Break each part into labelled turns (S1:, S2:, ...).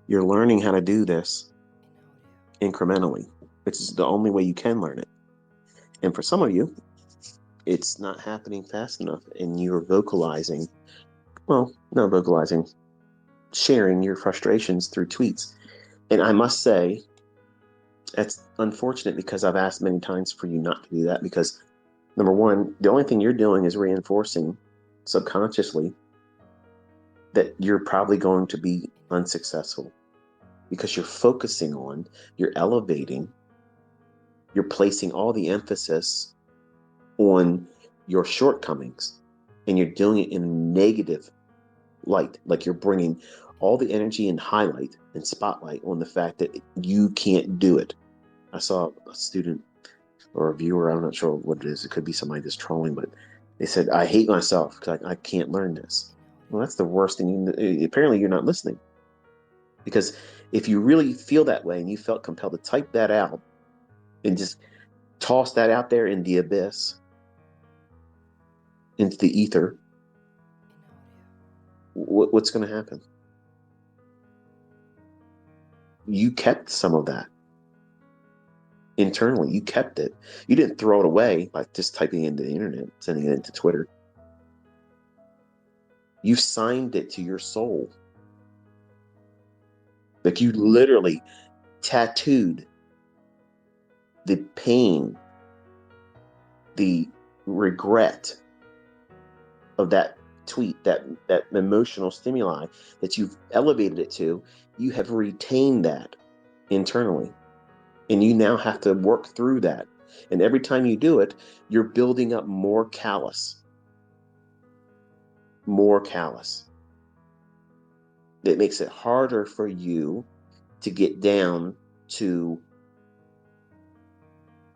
S1: You're learning how to do this incrementally, which is the only way you can learn it. And for some of you, it's not happening fast enough, and you're vocalizing, well, not vocalizing, sharing your frustrations through tweets. And I must say, that's unfortunate because I've asked many times for you not to do that because, number one, the only thing you're doing is reinforcing subconsciously that you're probably going to be unsuccessful because you're focusing on, you're elevating, you're placing all the emphasis on your shortcomings, and you're doing it in a negative light. Like you're bringing all the energy and highlight and spotlight on the fact that you can't do it. I saw a student or a viewer, I'm not sure what it is. It could be somebody just trolling, but they said, I hate myself because I can't learn this. Well, that's the worst thing. Apparently you're not listening, because if you really feel that way and you felt compelled to type that out and just toss that out there in the abyss, into the ether, what's going to happen? You kept some of that internally. You kept it. You didn't throw it away by just typing it into the internet, sending it into Twitter. You signed it to your soul. Like you literally tattooed the pain, the regret of that tweet, that emotional stimuli that you've elevated it to. You have retained that internally, and you now have to work through that. And every time you do it, you're building up more callus. That makes it harder for you to get down to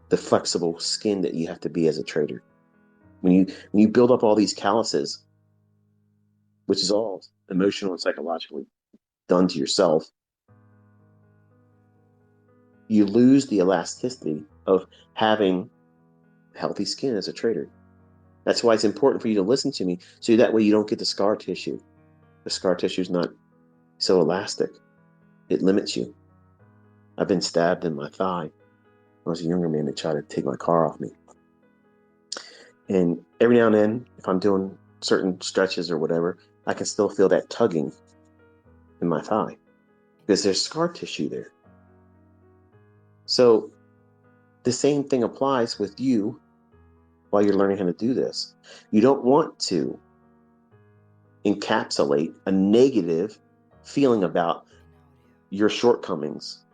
S1: the flexible skin that you have to be as a trader. When you build up all these calluses, which is all emotional and psychologically done to yourself, you lose the elasticity of having healthy skin as a trader. That's why it's important for you to listen to me, so that way you don't get the scar tissue. The scar tissue is not so elastic. It limits you. I've been stabbed in my thigh. I was a younger man that tried to take my car off me. And every now and then, if I'm doing certain stretches or whatever, I can still feel that tugging in my thigh because there's scar tissue there. So the same thing applies with you while you're learning how to do this. You don't want to encapsulate a negative feeling about your shortcomings.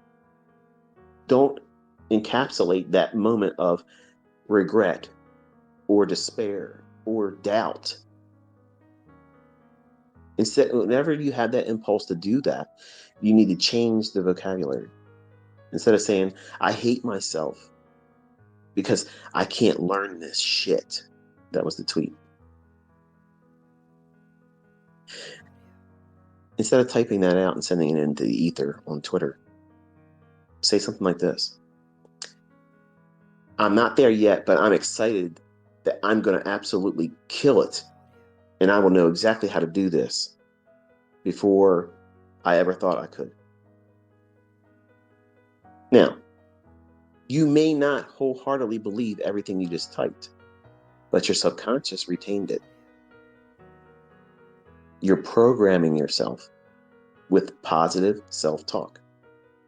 S1: Don't encapsulate that moment of regret or despair or doubt. Instead, whenever you have that impulse to do that, you need to change the vocabulary. Instead of saying, I hate myself because I can't learn this shit. That was the tweet. Instead of typing that out and sending it into the ether on Twitter, say something like this. I'm not there yet, but I'm excited that I'm going to absolutely kill it. And I will know exactly how to do this before I ever thought I could. Now, you may not wholeheartedly believe everything you just typed, but your subconscious retained it. You're programming yourself with positive self-talk.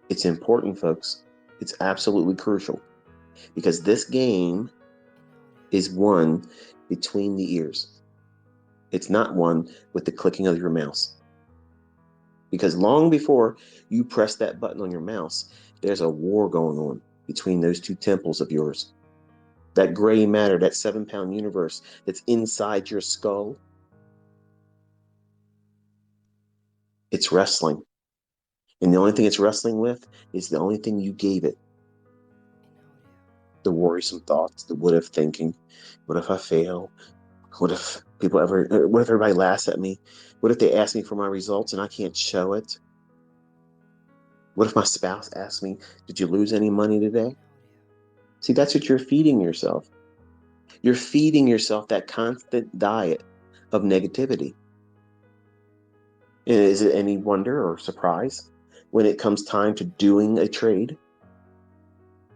S1: It's important, folks. It's absolutely crucial, because this game is won between the ears. It's not won with the clicking of your mouse. Because long before you press that button on your mouse, there's a war going on between those two temples of yours. That gray matter, that 7-pound universe that's inside your skull, it's wrestling. And the only thing it's wrestling with is the only thing you gave it. The worrisome thoughts, the what if thinking. What if I fail? What if everybody laughs at me? What if they ask me for my results and I can't show it? What if my spouse asks me, did you lose any money today? See, that's what you're feeding yourself. You're feeding yourself that constant diet of negativity. And is it any wonder or surprise when it comes time to doing a trade,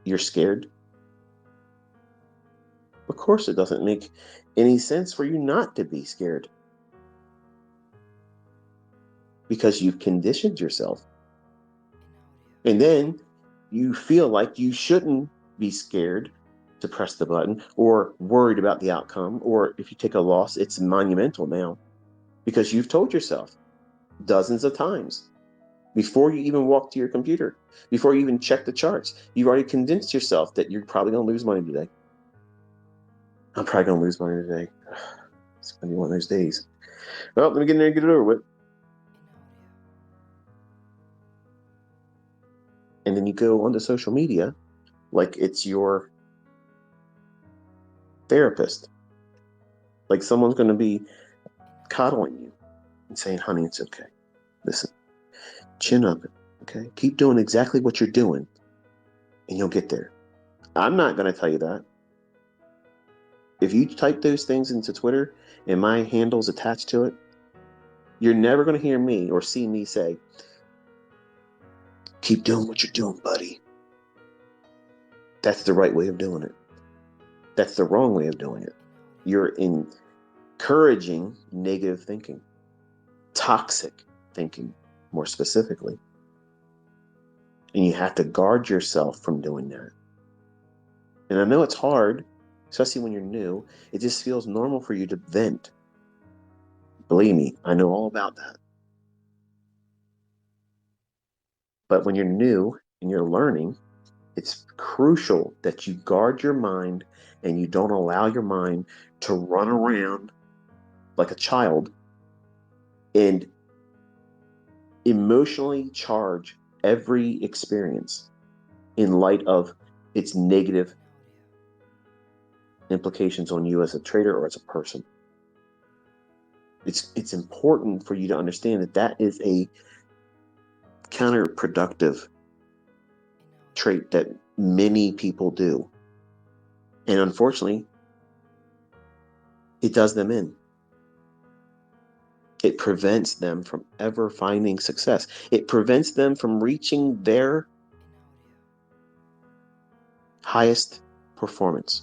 S1: you're scared? Of course, it doesn't make any sense for you not to be scared, because you've conditioned yourself. And then you feel like you shouldn't be scared to press the button or worried about the outcome, or if you take a loss, it's monumental now, because you've told yourself dozens of times before you even walk to your computer, before you even check the charts, you've already convinced yourself that you're probably going to lose money today. I'm probably going to lose money today. It's going to be one of those days. Well, let me get in there and get it over with. And then you go onto social media like it's your therapist. Like someone's going to be coddling you and saying, honey, it's okay. Listen, chin up. Okay? Keep doing exactly what you're doing and you'll get there. I'm not going to tell you that. If you type those things into Twitter and my handle's attached to it, you're never going to hear me or see me say, keep doing what you're doing, buddy. That's the right way of doing it. That's the wrong way of doing it. You're encouraging negative thinking, toxic thinking, more specifically. And you have to guard yourself from doing that. And I know it's hard, especially when you're new. It just feels normal for you to vent. Believe me, I know all about that. But when you're new and you're learning, it's crucial that you guard your mind and you don't allow your mind to run around like a child and emotionally charge every experience in light of its negative implications on you as a trader or as a person. It's important for you to understand that that is a counterproductive trait that many people do. And unfortunately, it does them in. It prevents them from ever finding success. It prevents them from reaching their highest performance,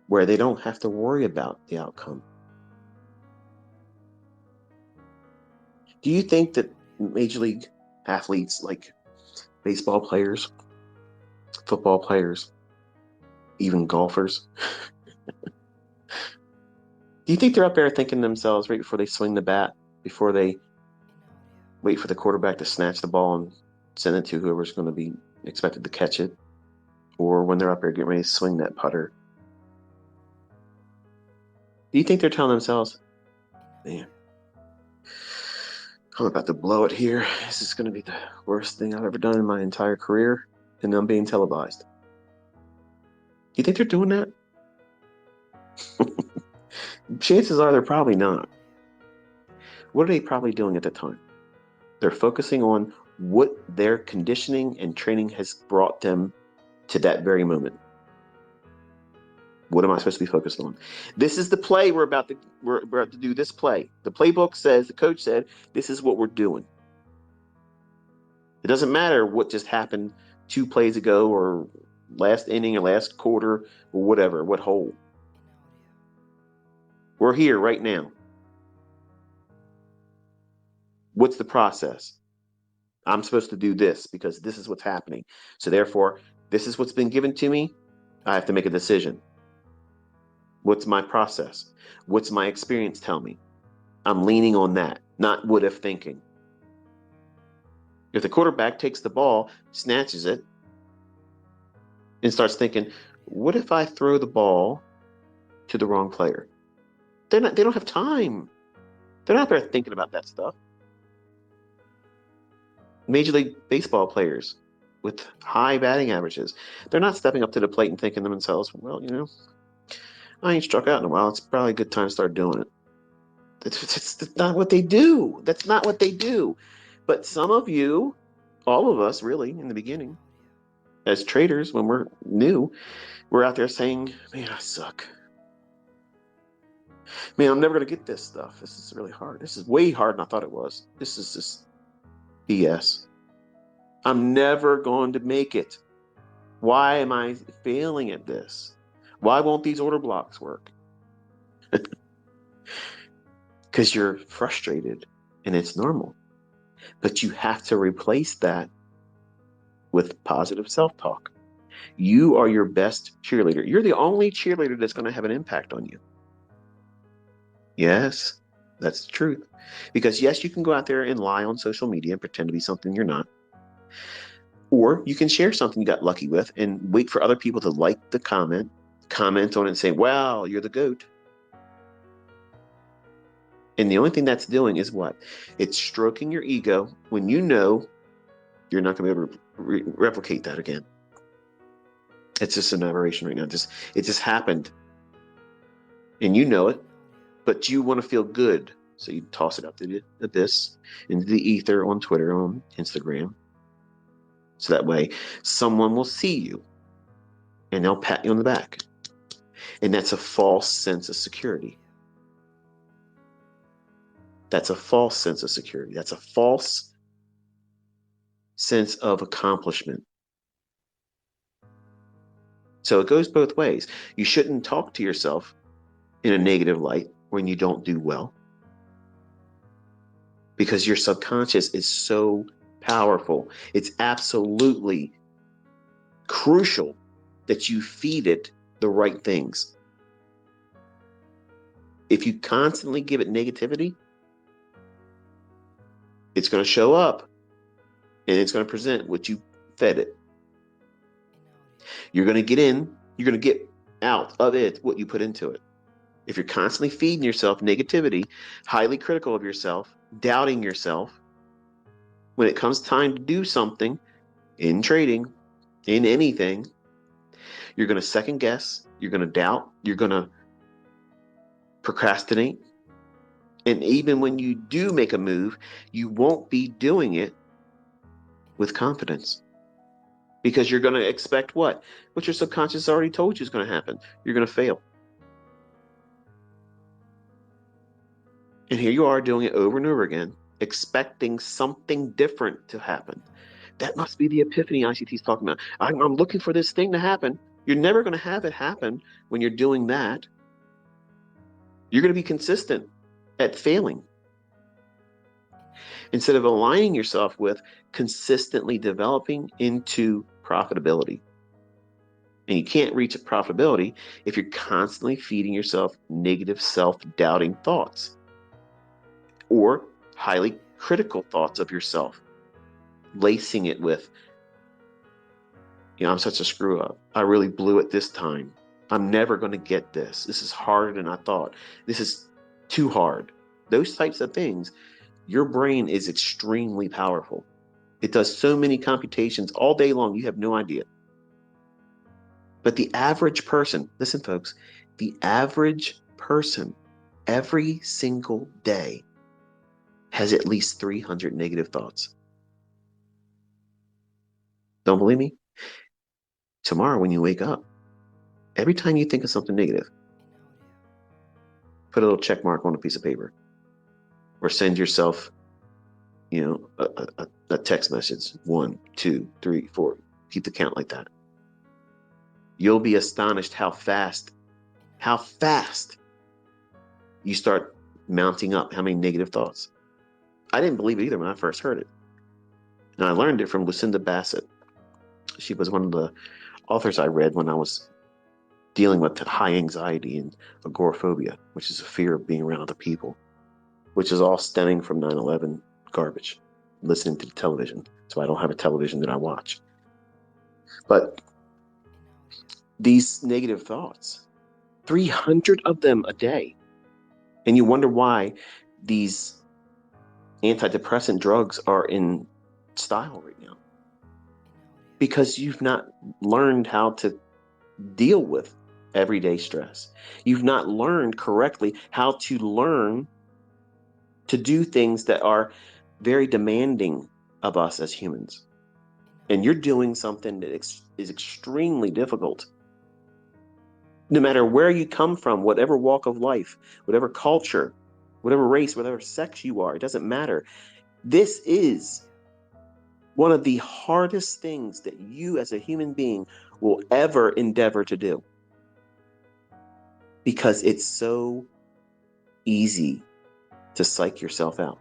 S1: where they don't have to worry about the outcome. Do you think that major league athletes like baseball players, football players, even golfers, do you think they're up there thinking to themselves right before they swing the bat, before they wait for the quarterback to snatch the ball and send it to whoever's going to be expected to catch it, or when they're up there getting ready to swing that putter? Do you think they're telling themselves, man, I'm about to blow it here. This is going to be the worst thing I've ever done in my entire career, and I'm being televised? Do you think they're doing that? Chances are they're probably not. What are they probably doing at the time? They're focusing on what their conditioning and training has brought them to that very moment. What am I supposed to be focused on? This is the play we're about to do. This play. The playbook says, the coach said, this is what we're doing. It doesn't matter what just happened 2 plays ago or last inning or last quarter or whatever, what hole. We're here right now. What's the process? I'm supposed to do this because this is what's happening. So therefore, this is what's been given to me. I have to make a decision. What's my process? What's my experience tell me? I'm leaning on that, not what if thinking. If the quarterback takes the ball, snatches it, and starts thinking, what if I throw the ball to the wrong player? They don't have time. They're not there thinking about that stuff. Major League Baseball players with high batting averages, they're not stepping up to the plate and thinking to themselves, well, I ain't struck out in a while. It's probably a good time to start doing it. That's not what they do. That's not what they do. But some of you, all of us really, in the beginning, as traders, when we're new, we're out there saying, man, I suck. Man, I'm never going to get this stuff. This is really hard. This is way harder than I thought it was. This is just, BS. I'm never going to make it. Why am I failing at this? Why won't these order blocks work? Because you're frustrated, and it's normal. But you have to replace that with positive self-talk. You are your best cheerleader. You're the only cheerleader that's going to have an impact on you. Yes, that's the truth. Because yes, you can go out there and lie on social media and pretend to be something you're not. Or you can share something you got lucky with and wait for other people to like the comment on it and say, wow, you're the GOAT. And the only thing that's doing is what? It's stroking your ego when you know you're not going to be able to replicate that again. It's just an aberration right now. It just happened. And you know it, but you want to feel good. So you toss it up to the abyss, into the ether on Twitter, on Instagram. So that way someone will see you and they'll pat you on the back. And that's a false sense of security. That's a false sense of security. That's a false sense of accomplishment. So it goes both ways. You shouldn't talk to yourself in a negative light when you don't do well, because your subconscious is so powerful. It's absolutely crucial that you feed it the right things. If you constantly give it negativity, it's going to show up and it's going to present what you fed it. You're going to get in, you're going to get out of it what you put into it. If you're constantly feeding yourself negativity, highly critical of yourself, doubting yourself, when it comes time to do something in trading, in anything, you're going to second guess, you're going to doubt, you're going to procrastinate. And even when you do make a move, you won't be doing it with confidence, because you're going to expect what? What your subconscious already told you is going to happen. You're going to fail. And here you are doing it over and over again, expecting something different to happen. That must be the epiphany ICT is talking about. I'm looking for this thing to happen. You're never going to have it happen when you're doing that. You're going to be consistent at failing, instead of aligning yourself with consistently developing into profitability. And you can't reach profitability if you're constantly feeding yourself negative self-doubting thoughts or highly critical thoughts of yourself, lacing it with, I'm such a screw up. I really blew it this time. I'm never going to get this. This is harder than I thought. This is too hard. Those types of things. Your brain is extremely powerful. It does so many computations all day long, you have no idea. But the average person, listen folks, the average person every single day has at least 300 negative thoughts. Don't believe me? Tomorrow when you wake up, every time you think of something negative, put a little check mark on a piece of paper, or send yourself, a text message, 1, 2, 3, 4, keep the count like that. You'll be astonished how fast you start mounting up how many negative thoughts. I didn't believe it either when I first heard it. And I learned it from Lucinda Bassett. She was one of the authors I read when I was dealing with high anxiety and agoraphobia, which is a fear of being around other people, which is all stemming from 9/11 garbage, listening to the television. So I don't have a television that I watch. But these negative thoughts, 300 of them a day. And you wonder why these antidepressant drugs are in style right now. Because you've not learned how to deal with everyday stress. You've not learned correctly how to learn to do things that are very demanding of us as humans. And you're doing something that is extremely difficult. No matter where you come from, whatever walk of life, whatever culture, whatever race, whatever sex you are, it doesn't matter. This is One of the hardest things that you as a human being will ever endeavor to do, because it's so easy to psych yourself out.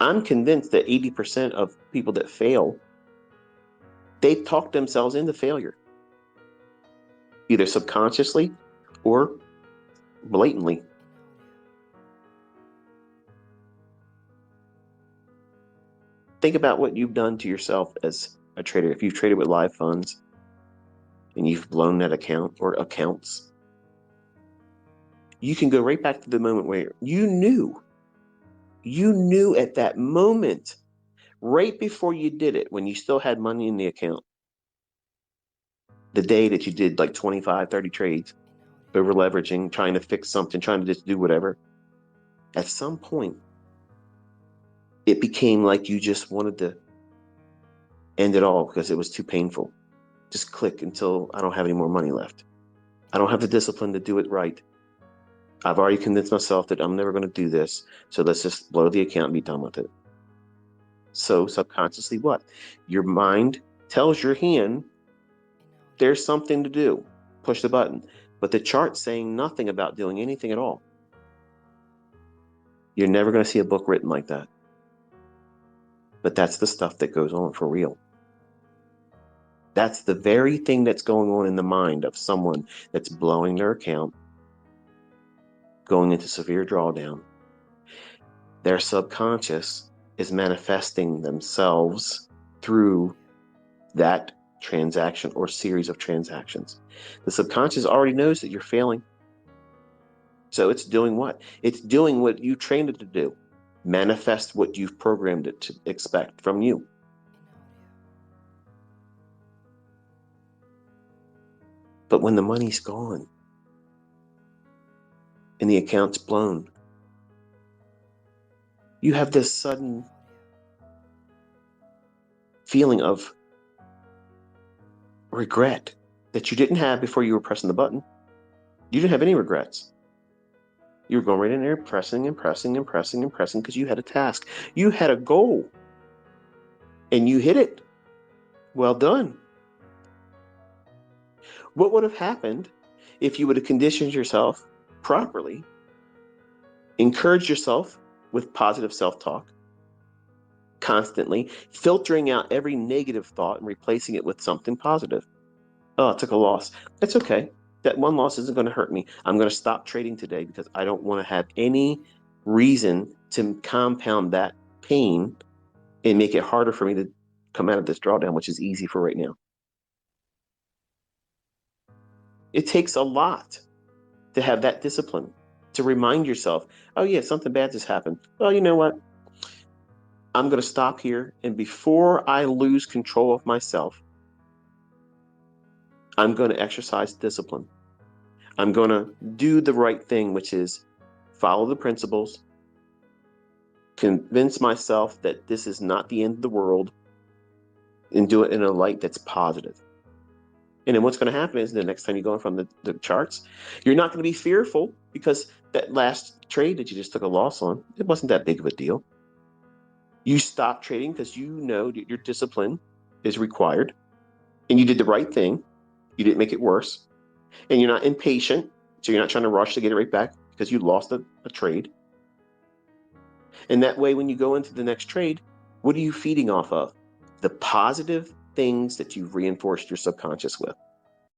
S1: I'm convinced that 80% of people that fail, they talk themselves into failure, either subconsciously or blatantly. Think about what you've done to yourself as a trader. If you've traded with live funds and you've blown that account or accounts, you can go right back to the moment where you knew at that moment, right before you did it, when you still had money in the account, the day that you did like 25, 30 trades, over leveraging, trying to fix something, trying to just do whatever. At some point, it became like you just wanted to end it all because it was too painful. Just click until I don't have any more money left. I don't have the discipline to do it right. I've already convinced myself that I'm never going to do this, so let's just blow the account and be done with it. So subconsciously, what? Your mind tells your hand there's something to do. Push the button. But the chart's saying nothing about doing anything at all. You're never going to see a book written like that. But that's the stuff that goes on for real. That's the very thing that's going on in the mind of someone that's blowing their account, going into severe drawdown. Their subconscious is manifesting themselves through that transaction or series of transactions. The subconscious already knows that you're failing. So it's doing what? It's doing what you trained it to do. Manifest what you've programmed it to expect from you. But when the money's gone and the account's blown, you have this sudden feeling of regret that you didn't have before you were pressing the button. You didn't have any regrets. You were going right in there, pressing and pressing and pressing and pressing because you had a task. You had a goal and you hit it. Well done. What would have happened if you would have conditioned yourself properly, encouraged yourself with positive self-talk, constantly filtering out every negative thought and replacing it with something positive? Oh, I took a loss. That's okay. That one loss isn't going to hurt me. I'm going to stop trading today because I don't want to have any reason to compound that pain and make it harder for me to come out of this drawdown, which is easy for right now. It takes a lot to have that discipline, to remind yourself, oh yeah, something bad just happened. Well, you know what? I'm going to stop here, and before I lose control of myself, I'm going to exercise discipline. I'm going to do the right thing, which is follow the principles, convince myself that this is not the end of the world, and do it in a light that's positive. And then what's going to happen is the next time you go in from the charts, you're not going to be fearful because that last trade that you just took a loss on, it wasn't that big of a deal. You stopped trading because you know that your discipline is required and you did the right thing. You didn't make it worse. And you're not impatient, so you're not trying to rush to get it right back because you lost a trade. And that way, when you go into the next trade, what are you feeding off of? The positive things that you've reinforced your subconscious with.